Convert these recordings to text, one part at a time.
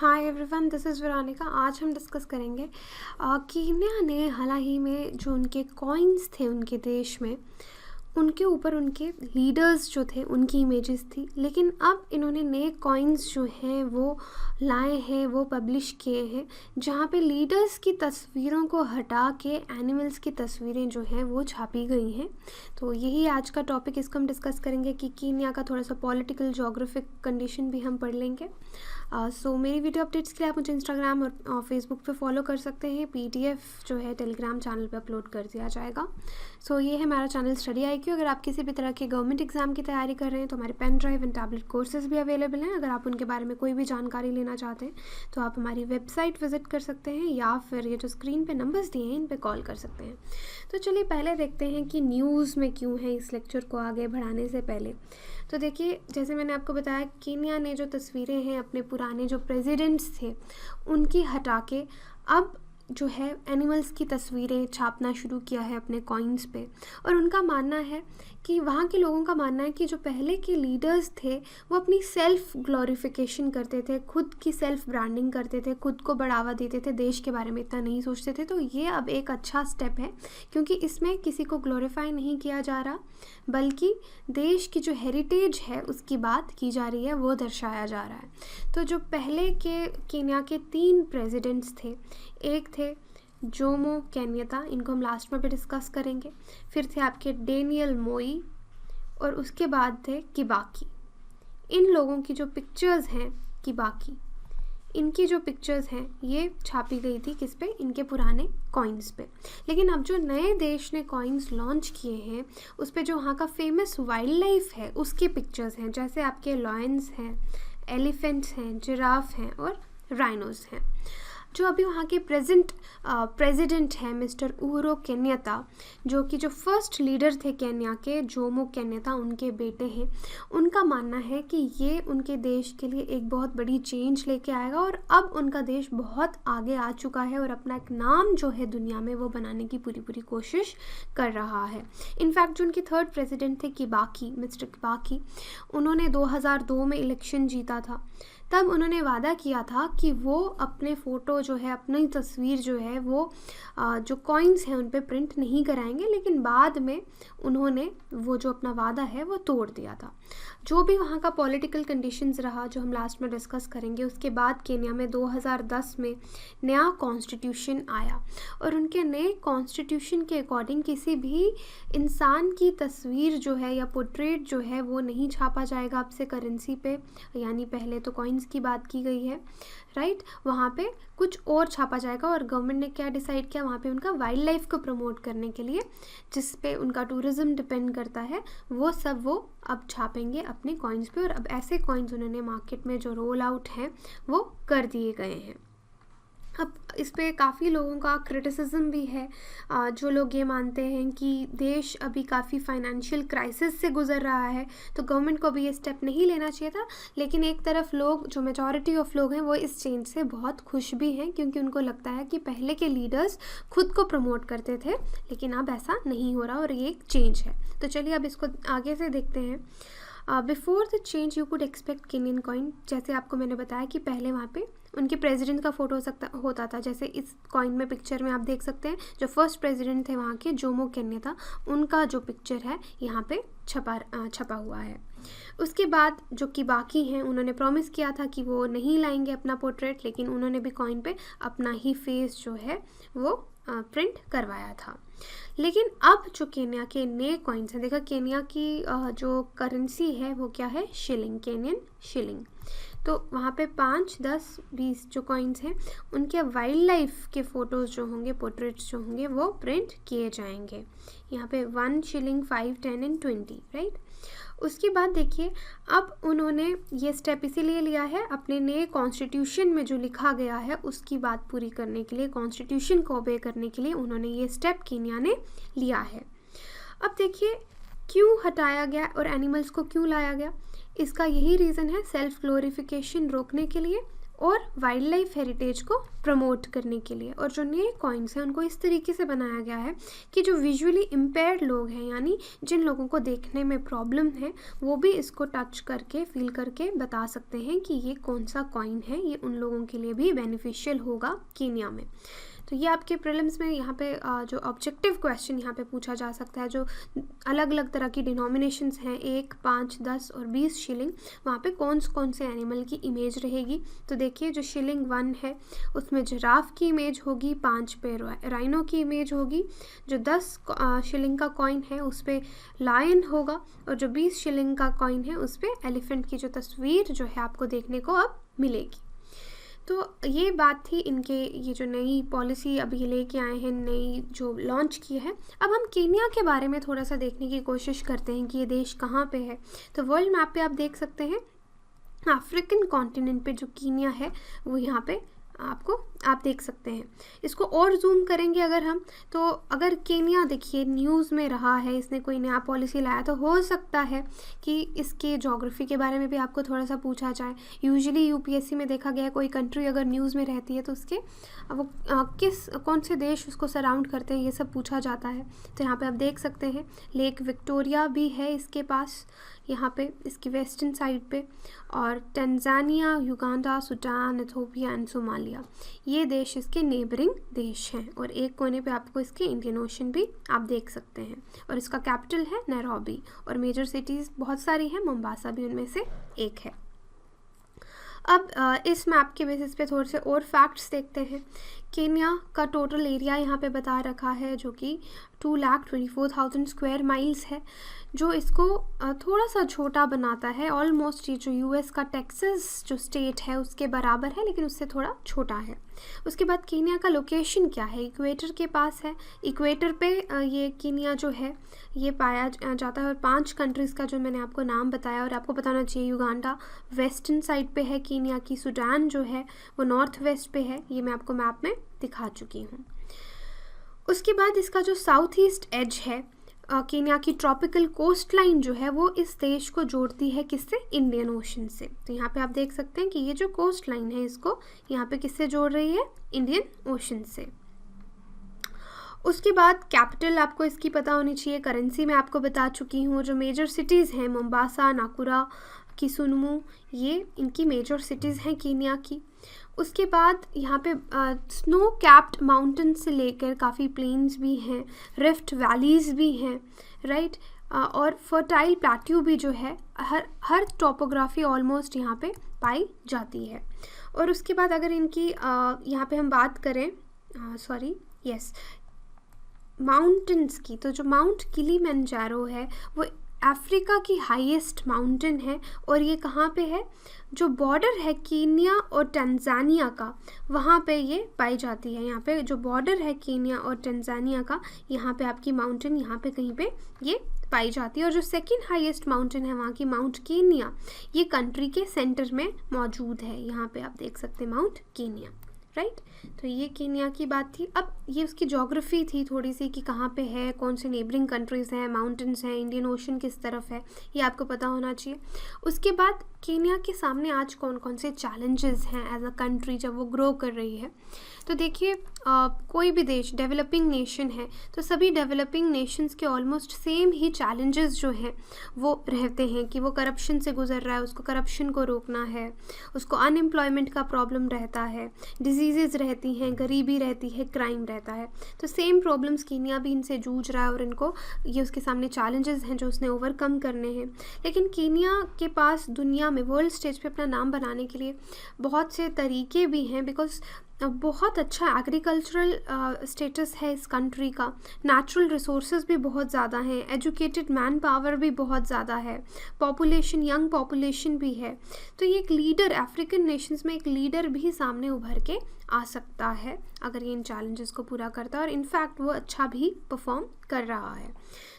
Hi everyone, this is Veronica. आज हम discuss करेंगे कीनिया ने हाल ही में जो उनके कॉइन्स थे उनके देश में, उनके ऊपर उनके लीडर्स जो थे उनकी इमेजेस थी। लेकिन अब इन्होंने नए कॉइन्स जो हैं वो लाए हैं, वो पब्लिश किए हैं, जहाँ पे लीडर्स की तस्वीरों को हटा के एनिमल्स की तस्वीरें जो हैं वो छापी गई हैं। तो यही आज का टॉपिक, इसको हम डिस्कस करेंगे कि कीनिया का थोड़ा सा पॉलिटिकल जोग्राफिक कंडीशन भी हम पढ़ लेंगे। सो मेरी वीडियो अपडेट्स के लिए आप मुझे इंस्टाग्राम और फेसबुक पे फॉलो कर सकते हैं। पीडीएफ जो है टेलीग्राम चैनल पे अपलोड कर दिया जाएगा। सो ये है हमारा चैनल स्टडी IQ। अगर आप किसी भी तरह के गवर्नमेंट एग्जाम की तैयारी कर रहे हैं तो हमारे pen drive and tablet courses भी अवेलेबल हैं। अगर आप उनके बारे में कोई भी जानकारी लेना चाहते हैं तो आप हमारी वेबसाइट विजिट कर सकते हैं या फिर ये जो स्क्रीन पे नंबर्स दिए हैं इन पे कॉल कर सकते हैं। तो चलिए पहले देखते हैं कि न्यूज़ में क्यों है इस लेक्चर को आगे बढ़ाने से पहले। तो देखिए, जैसे मैंने आपको बताया, कीनिया ने जो तस्वीरें हैं अपने पुराने जो प्रेसिडेंट्स थे उनकी हटा के अब जो है एनिमल्स की तस्वीरें छापना शुरू किया है अपने कॉइन्स पे। और उनका मानना है कि वहाँ के लोगों का मानना है कि जो पहले के लीडर्स थे वो अपनी सेल्फ ग्लोरिफिकेशन करते थे, खुद की सेल्फ ब्रांडिंग करते थे, खुद को बढ़ावा देते थे, देश के बारे में इतना नहीं सोचते थे। तो ये अब एक अच्छा स्टेप है, क्योंकि इसमें किसी को ग्लोरीफाई नहीं किया जा रहा, बल्कि देश की जो हेरिटेज है उसकी बात की जा रही है, वो दर्शाया जा रहा है। तो जो पहले के कीनिया के 3 प्रेसिडेंट्स थे, एक थे जोमो केन्याता, इनको हम लास्ट में भी डिस्कस करेंगे। फिर थे आपके डेनियल मोई और उसके बाद थे किबाकी। इन लोगों की जो पिक्चर्स हैं, किबाकी, इनकी जो पिक्चर्स हैं ये छापी गई थी किस पे? इनके पुराने कॉइन्स पे। लेकिन अब जो नए देश ने कॉइन्स लॉन्च किए हैं उस पे जो वहाँ का फेमस वाइल्ड लाइफ है उसके पिक्चर्स हैं, जैसे आपके लॉयंस हैं, एलिफेंट्स हैं, जिराफ हैं और राइनोस हैं। जो अभी वहाँ के प्रेसिडेंट हैं मिस्टर उहुरु केन्याता, जो कि जो फर्स्ट लीडर थे केन्या के, जोमो केन्याता, उनके बेटे हैं, उनका मानना है कि ये उनके देश के लिए एक बहुत बड़ी चेंज लेके आएगा और अब उनका देश बहुत आगे आ चुका है और अपना एक नाम जो है दुनिया में वो बनाने की पूरी कोशिश कर रहा है। इनफैक्ट जो उनके 3rd प्रेसिडेंट थे किबाकी, मिस्टर किबाकी, उन्होंने 2002 में इलेक्शन जीता था। तब उन्होंने वादा किया था कि वो अपने फ़ोटो जो है, अपनी तस्वीर जो है वो जो कॉइन्स हैं उन पे प्रिंट नहीं कराएंगे। लेकिन बाद में उन्होंने वो जो अपना वादा है वो तोड़ दिया था। जो भी वहाँ का पॉलिटिकल कंडीशंस रहा, जो हम लास्ट में डिस्कस करेंगे, उसके बाद केन्या में 2010 में नया कॉन्स्टिट्यूशन आया और उनके नए कॉन्स्टिट्यूशन के अकॉर्डिंग किसी भी इंसान की तस्वीर जो है या पोर्ट्रेट जो है वो नहीं छापा जाएगा अब से करेंसी पे। यानी पहले तो कॉइन्स की बात की गई है, राइट, वहाँ पे कुछ और छापा जाएगा। और गवर्नमेंट ने क्या डिसाइड किया, वहाँ पे उनका वाइल्ड लाइफ को प्रमोट करने के लिए, जिस पे उनका टूरिज़्म डिपेंड करता है, वो सब वो अब छापेंगे अपने कॉइन्स पे। और अब ऐसे कॉइन्स उन्होंने मार्केट में जो रोल आउट हैं वो कर दिए गए हैं। अब इस पे काफ़ी लोगों का क्रिटिसिज्म भी है। जो लोग ये मानते हैं कि देश अभी काफ़ी फाइनेंशियल क्राइसिस से गुज़र रहा है, तो गवर्नमेंट को भी ये स्टेप नहीं लेना चाहिए था। लेकिन एक तरफ लोग, जो मेजॉरिटी ऑफ लोग हैं, वो इस चेंज से बहुत खुश भी हैं, क्योंकि उनको लगता है कि पहले के लीडर्स खुद को प्रमोट करते थे, लेकिन अब ऐसा नहीं हो रहा और ये एक चेंज है। तो चलिए अब इसको आगे से देखते हैं। Before the change you could expect Kenyon coin, जैसे आपको मैंने बताया कि पहले वहाँ पे उनके प्रेसिडेंट का फ़ोटो होता था। जैसे इस कॉइन में, पिक्चर में आप देख सकते हैं, जो फर्स्ट प्रेसिडेंट थे वहाँ के, जोमो केन्याता, उनका जो पिक्चर है यहाँ पे छपा हुआ है। उसके बाद जो किबाकी हैं, उन्होंने प्रॉमिस किया था कि वो नहीं लाएंगे अपना पोर्ट्रेट, लेकिन उन्होंने भी कॉइन पे अपना ही फेस जो है वो प्रिंट करवाया था। लेकिन अब जो केन्या के नए कॉइन्स हैं, देखा, केन्या की जो करेंसी है वो क्या है? Shilling, Kenyan shilling. तो वहाँ पे 5, 10, 20 जो कॉइन्स हैं उनके वाइल्ड लाइफ के फ़ोटोज़ जो होंगे, पोर्ट्रेट्स जो होंगे, वो प्रिंट किए जाएंगे। यहाँ पे 1 शिलिंग, 5, 10 एंड 20, राइट। उसके बाद देखिए, अब उन्होंने ये स्टेप इसीलिए लिया है, अपने नए कॉन्स्टिट्यूशन में जो लिखा गया है उसकी बात पूरी करने के लिए, कॉन्स्टिट्यूशन को ओबे करने के लिए उन्होंने ये स्टेप कीनिया ने लिया है। अब देखिए क्यों हटाया गया और एनिमल्स को क्यों लाया गया। इसका यही रीज़न है, सेल्फ ग्लोरिफिकेशन रोकने के लिए और वाइल्ड लाइफ हेरिटेज को प्रमोट करने के लिए। और जो नए कॉइन्स हैं उनको इस तरीके से बनाया गया है कि जो विजुअली इम्पेयर्ड लोग हैं, यानी जिन लोगों को देखने में प्रॉब्लम है, वो भी इसको टच करके फील करके बता सकते हैं कि ये कौन सा कॉइन है, ये उन लोगों के लिए भी बेनिफिशियल होगा कीनिया में। तो ये आपके प्रीलिम्स में यहाँ पे जो ऑब्जेक्टिव क्वेश्चन यहाँ पे पूछा जा सकता है, जो अलग अलग तरह की डिनोमिनेशंस हैं 1, 5, 10 और 20 शिलिंग, वहाँ पे कौन से एनिमल की इमेज रहेगी। तो देखिए जो शिलिंग 1 है उसमें जिराफ की इमेज होगी, 5 पे राइनो की इमेज होगी, जो 10 शिलिंग का कॉइन है उस पर लायन होगा, और जो 20 शिलिंग का कॉइन है उस पर एलिफेंट की जो तस्वीर जो है आपको देखने को अब मिलेगी। तो ये बात थी इनके, ये जो नई पॉलिसी अभी लेके आए हैं, नई जो लॉन्च की है। अब हम कीनिया के बारे में थोड़ा सा देखने की कोशिश करते हैं कि ये देश कहाँ पे है। तो वर्ल्ड मैप पे आप देख सकते हैं अफ्रीकन कॉन्टिनेंट पे जो कीनिया है वो यहाँ पे आप देख सकते हैं। इसको और जूम करेंगे अगर हम, तो अगर केनिया देखिए न्यूज़ में रहा है, इसने कोई नया पॉलिसी लाया, तो हो सकता है कि इसके ज्योग्राफी के बारे में भी आपको थोड़ा सा पूछा जाए। यूजुअली यूपीएससी में देखा गया है कोई कंट्री अगर न्यूज़ में रहती है तो उसके वो कौन से देश उसको सराउंड करते हैं, ये सब पूछा जाता है। तो यहाँ पे आप देख सकते हैं लेक विक्टोरिया भी है इसके पास, यहाँ पे इसकी वेस्टर्न साइड पे, और Tanzania, Uganda, Sudan, Ethiopia and Somalia, ये देश इसके नेबरिंग देश हैं। और एक कोने पे आपको इसके इंडियन ओशन भी आप देख सकते हैं, और इसका कैपिटल है नैरोबी, और मेजर सिटीज़ बहुत सारी हैं, मोम्बासा भी उनमें से एक है। अब इस मैप के बेसिस पे थोड़े से और फैक्ट्स देखते हैं। केन्या का टोटल एरिया यहाँ पे बता रखा है जो कि 2,24,000 स्क्वायर माइल्स है, जो इसको थोड़ा सा छोटा बनाता है। ऑलमोस्ट ये जो यूएस का टेक्सास जो स्टेट है उसके बराबर है, लेकिन उससे थोड़ा छोटा है। उसके बाद केन्या का लोकेशन क्या है, इक्वेटर के पास है। इक्वेटर पे ये केन्या जो है ये पाया जाता है, और 5 कंट्रीज़ का जो मैंने आपको नाम बताया, और आपको बताना चाहिए युगांडा वेस्टर्न साइड पे है केन्या की, सूडान जो है वो नॉर्थ वेस्ट पे है, ये मैं आपको मैप में दिखा चुकी हूँ। उसके बाद इसका जो साउथ ईस्ट एज है, केन्या की ट्रॉपिकल कोस्ट लाइन जो है वो इस देश को जोड़ती है किससे, इंडियन ओशन से। तो यहाँ पे आप देख सकते हैं कि ये जो कोस्ट लाइन है इसको यहाँ पे किससे जोड़ रही है, इंडियन ओशन से। उसके बाद कैपिटल आपको इसकी पता होनी चाहिए, करेंसी मैं आपको बता चुकी हूँ। जो मेजर सिटीज़ हैं मोम्बासा, नाकुरा, किसुनमू, ये इनकी मेजर सिटीज़ हैं केन्या की। उसके बाद यहाँ पे स्नो कैप्ड माउंटेन से लेकर काफ़ी प्लेन्स भी हैं, रिफ्ट वैलीज़ भी हैं, राइट, और फर्टाइल प्लेट्यू भी जो है, हर टोपोग्राफी ऑलमोस्ट यहाँ पे पाई जाती है। और उसके बाद अगर इनकी यहाँ पे हम बात करें माउंटेन्स की, तो जो माउंट किलिमंजारो है वो अफ्रीका की हाईएस्ट माउंटेन है, और ये कहाँ पे है, जो बॉर्डर है कीनिया और टंजानिया का, वहाँ पे ये पाई जाती है। यहाँ पे जो बॉर्डर है कीनिया और टंजानिया का, यहाँ पे आपकी माउंटेन यहाँ पे कहीं पे ये पाई जाती है। और जो सेकंड हाईएस्ट माउंटेन है वहाँ की माउंट कीनिया, ये कंट्री के सेंटर में मौजूद है। यहाँ पे आप देख सकते हैं माउंट कीनिया, राइट। तो ये केन्या की बात थी। अब ये उसकी ज्योग्राफी थी थोड़ी सी कि कहाँ पे है, कौन से नेबरिंग कंट्रीज़ हैं, माउंटेन्स हैं, इंडियन ओशन किस तरफ है, ये आपको पता होना चाहिए। उसके बाद केन्या के सामने आज कौन कौन से चैलेंजेस हैं एज अ कंट्री जब वो ग्रो कर रही है। तो देखिए कोई भी देश डेवलपिंग नेशन है, तो सभी डेवलपिंग नेशंस के ऑलमोस्ट सेम ही चैलेंजेस जो हैं वो रहते हैं कि वो करप्शन से गुजर रहा है, उसको करप्शन को रोकना है, उसको अनएम्प्लॉयमेंट का प्रॉब्लम रहता है, डिजीज़ रहती हैं, गरीबी रहती है, क्राइम रहता है। तो सेम प्रॉब्लम्स केन्या भी इनसे जूझ रहा है, और इनको ये उसके सामने चैलेंजेस हैं जो उसने ओवरकम करने हैं। लेकिन केन्या के पास दुनिया में वर्ल्ड स्टेज पे अपना नाम बनाने के लिए बहुत से तरीके भी हैं, बिकॉज बहुत अच्छा एग्रीकल्चरल स्टेटस है इस कंट्री का, नेचुरल रिसोर्सेज भी बहुत ज़्यादा हैं, एजुकेटेड मैन पावर भी बहुत ज़्यादा है, पॉपुलेशन यंग पॉपुलेशन भी है। तो ये एक लीडर, अफ्रीकन नेशंस में एक लीडर भी सामने उभर के आ सकता है अगर ये इन चैलेंजेस को पूरा करता है, और इनफैक्ट वो अच्छा भी परफॉर्म कर रहा है।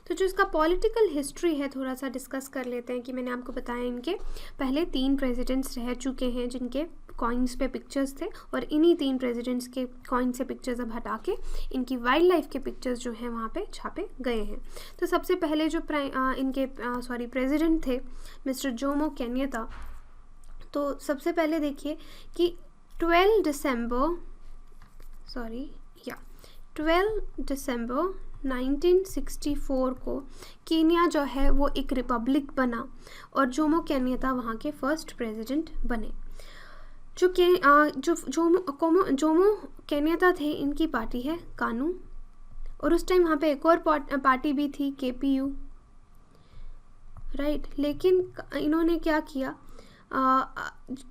तो जो इसका पॉलिटिकल हिस्ट्री है थोड़ा सा डिस्कस कर लेते हैं कि मैंने आपको बताया इनके पहले 3 प्रेसिडेंट्स रह चुके हैं जिनके कॉइन्स पे पिक्चर्स थे, और इन्हीं 3 प्रेसिडेंट्स के कॉइन से पिक्चर्स अब हटा के इनकी वाइल्ड लाइफ के पिक्चर्स जो हैं वहाँ पे छापे गए हैं। तो सबसे पहले जो प्रेसिडेंट थे मिस्टर जोमो केन्याता, तो सबसे पहले देखिए कि 12 दिसंबर 1964 को कीनिया जो है वो एक रिपब्लिक बना और जोमो केन्याता वहाँ के फर्स्ट प्रेसिडेंट बने। जोमो केन्याता थे, इनकी पार्टी है कानू, और उस टाइम वहाँ पे एक और पार्टी भी थी KPU, राइट। लेकिन इन्होंने क्या किया,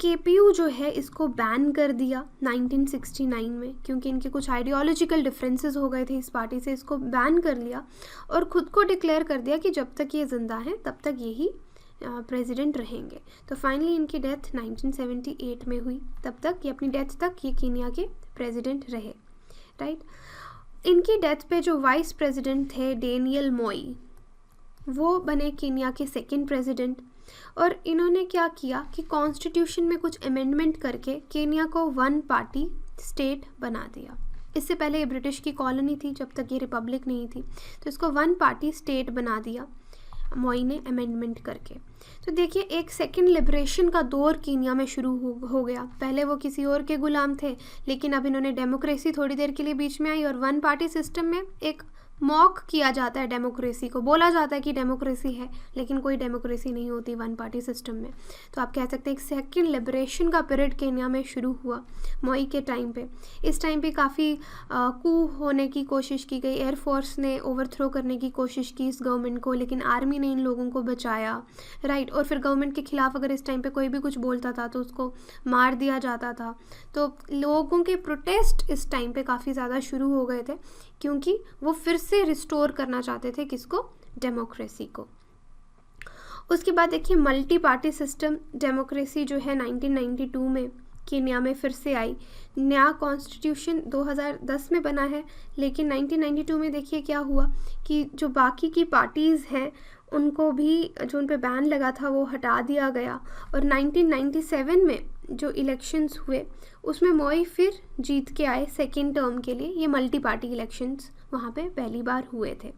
KPU जो है इसको बैन कर दिया 1969 में, क्योंकि इनके कुछ आइडियोलॉजिकल डिफरेंसेस हो गए थे इस पार्टी से, इसको बैन कर लिया और ख़ुद को डिक्लेयर कर दिया कि जब तक ये ज़िंदा हैं तब तक यही प्रेसिडेंट रहेंगे। तो फाइनली इनकी डेथ 1978 में हुई। तब तक ये अपनी डेथ तक ये कीनिया के प्रेसिडेंट रहे, राइट। इनकी डेथ पे जो वाइस प्रेसिडेंट थे डेनियल मोई, वो बने कीनिया के सेकंड प्रेसिडेंट। और इन्होंने क्या किया कि कॉन्स्टिट्यूशन में कुछ अमेंडमेंट करके कीनिया को वन पार्टी स्टेट बना दिया। इससे पहले ये ब्रिटिश की कॉलोनी थी जब तक ये रिपब्लिक नहीं थी, तो इसको वन पार्टी स्टेट बना दिया मोई ने अमेंडमेंट करके। तो देखिए एक सेकंड लिबरेशन का दौर कीनिया में शुरू हो गया। पहले वो किसी और के गुलाम थे, लेकिन अब इन्होंने डेमोक्रेसी थोड़ी देर के लिए बीच में आई और वन पार्टी सिस्टम में एक मॉक किया जाता है डेमोक्रेसी को, बोला जाता है कि डेमोक्रेसी है, लेकिन कोई डेमोक्रेसी नहीं होती वन पार्टी सिस्टम में। तो आप कह सकते हैं एक सेकंड लिबरेशन का पीरियड केन्या में शुरू हुआ मोई के टाइम पे। इस टाइम पे काफ़ी कू होने की कोशिश की गई, एयरफोर्स ने ओवरथ्रो करने की कोशिश की इस गवर्नमेंट को, लेकिन आर्मी ने इन लोगों को बचाया, राइट। और फिर गवर्नमेंट के खिलाफ अगर इस टाइम पे कोई भी कुछ बोलता था तो उसको मार दिया जाता था। तो लोगों के प्रोटेस्ट इस टाइम पे काफ़ी ज़्यादा शुरू हो गए थे, क्योंकि वो फिर से रिस्टोर करना चाहते थे किसको, डेमोक्रेसी को। उसके बाद देखिए मल्टी पार्टी सिस्टम डेमोक्रेसी जो है 1992 में कीनिया में फिर से आई। नया कॉन्स्टिट्यूशन 2010 में बना है, लेकिन 1992 में देखिए क्या हुआ कि जो बाकी की पार्टीज़ हैं उनको भी, जो उन पे बैन लगा था वो हटा दिया गया। और 1997 में जो इलेक्शंस हुए उसमें मोई फिर जीत के आए सेकेंड टर्म के लिए। ये मल्टी पार्टी इलेक्शंस वहाँ पे पहली बार हुए थे।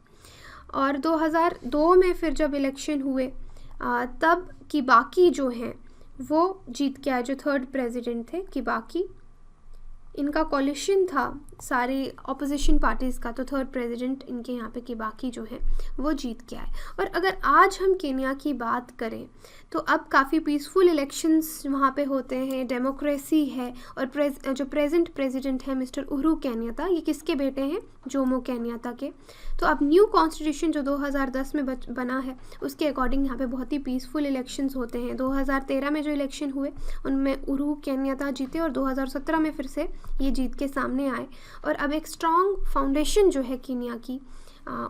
और 2002 में फिर जब इलेक्शन हुए तब की बाकी जो हैं वो जीत के आए, जो थर्ड प्रेसिडेंट थे कि बाकी इनका कॉलिशन था सारी ऑपोजिशन पार्टीज़ का, तो थर्ड प्रेसिडेंट इनके यहाँ पे की बाकी जो है वो जीत के आए। और अगर आज हम केन्या की बात करें तो अब काफ़ी पीसफुल इलेक्शंस वहाँ पे होते हैं, डेमोक्रेसी है। और जो प्रेजेंट प्रेसिडेंट है मिस्टर उहुरु केन्याता, ये किसके बेटे हैं, जोमो केन्याता के। तो अब न्यू कॉन्स्टिट्यूशन जो 2010 में बना है उसके अकॉर्डिंग यहाँ पे बहुत ही पीसफुल इलेक्शंस होते हैं। 2013 में जो इलेक्शन हुए उनमें उहुरु केन्याता जीते और 2017 में फिर से ये जीत के सामने आए। और अब एक स्ट्रॉन्ग फाउंडेशन जो है कीनिया की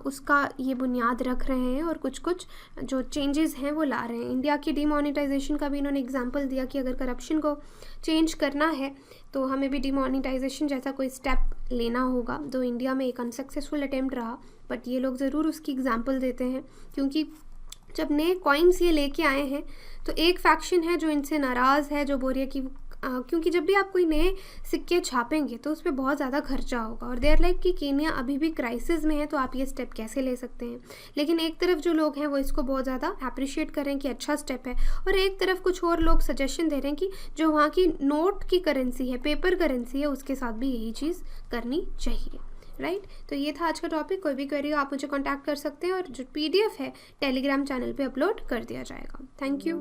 उसका ये बुनियाद रख रहे हैं और कुछ कुछ जो चेंजेस हैं वो ला रहे हैं। इंडिया की डीमोनेटाइजेशन का भी इन्होंने एग्जांपल दिया कि अगर करप्शन को चेंज करना है तो हमें भी डीमोनेटाइजेशन जैसा कोई स्टेप लेना होगा। तो इंडिया में एक अनसक्सेसफुल अटेम्प्ट रहा, बट ये लोग ज़रूर उसकी एग्जांपल देते हैं, क्योंकि जब नए कॉइन्स ये लेके आए हैं तो एक फैक्शन है जो इनसे नाराज़ है, जो बोल रही है कि क्योंकि जब भी आप कोई नए सिक्के छापेंगे तो उस पर बहुत ज़्यादा खर्चा होगा। और देयर लाइक कि केन्या अभी भी क्राइसिस में है, तो आप ये स्टेप कैसे ले सकते हैं। लेकिन एक तरफ जो लोग हैं वो इसको बहुत ज़्यादा अप्रिशिएट कर रहे हैं कि अच्छा स्टेप है, और एक तरफ कुछ और लोग सजेशन दे रहे हैं कि जो वहाँ की नोट की करेंसी है, पेपर करेंसी है, उसके साथ भी यही चीज़ करनी चाहिए, राइट। तो ये था आज का टॉपिक। कोई भी क्वेरी हो आप मुझे कॉन्टैक्ट कर सकते हैं, और जो PDF है टेलीग्राम चैनल पे अपलोड कर दिया जाएगा। Thank you.